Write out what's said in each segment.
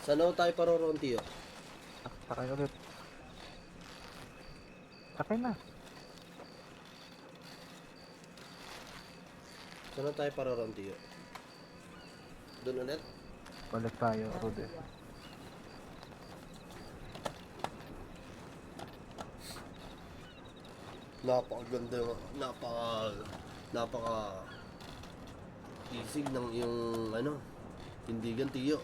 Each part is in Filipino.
Saan ako tayo paroroon, Tiyo? Sakay ulit. Sakay na. Saan tayo paroroon, Tiyo? Doon ulit? Balik tayo, Rude. Napakaganda, napaka isig ng iyong tindigan, Tiyo.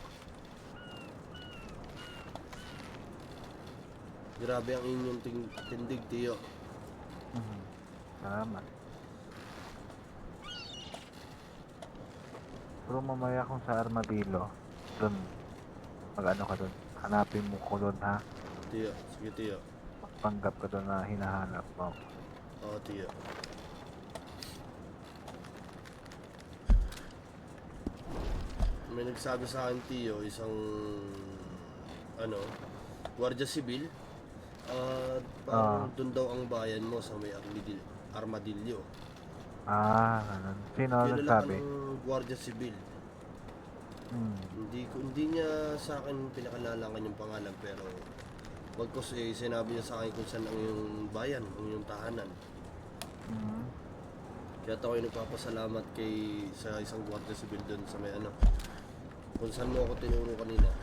Grabe ang inyong tindig, Tiyo. Salamat. Pero mamaya kung sa Armadillo, dun, mag-ano ka dun, hanapin mo ko dun, ha? Tiyo, sige, Tiyo. Magpanggap ka dun na hinahanap mo. Oo, Tiyo. May nagsabi sa akin, Tiyo, isang Guardia Civil. Parang dun daw ang bayan mo sa may Armadillo. Ganun. Sino Kilala ka nagsabi? ng Guardia Civil. Hindi niya sa akin pinakalalangan yung pangalan, pero bagkos sinabi niya sa akin kung saan ang yung bayan, ang yung tahanan. Kaya ako yung nagpapasalamat sa isang Guardia Civil dun sa may kung saan mo ako tinuro kanina.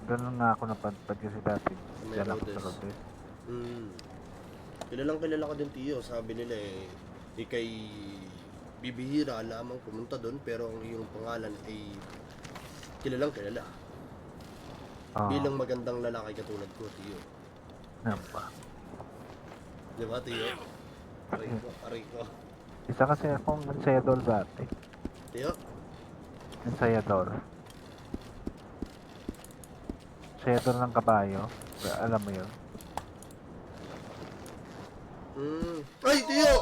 Doon nga ako napadpad kasi dati. May Diyan ako Rhodes. sa Rhodes. Kilala ka din, Tiyo. Sabi nila ikay bibihira lamang pumunta doon, pero ang iyong pangalan ay kilala. Bilang magandang lalaki katulad ko, Tiyo. Napa. Di ba, Tiyo? Aray ko. Isa kasi akong ensayador dati. Tiyo? Ensayador. Ensayador ng kabayo. Alam mo yun? Ay, Tiyo!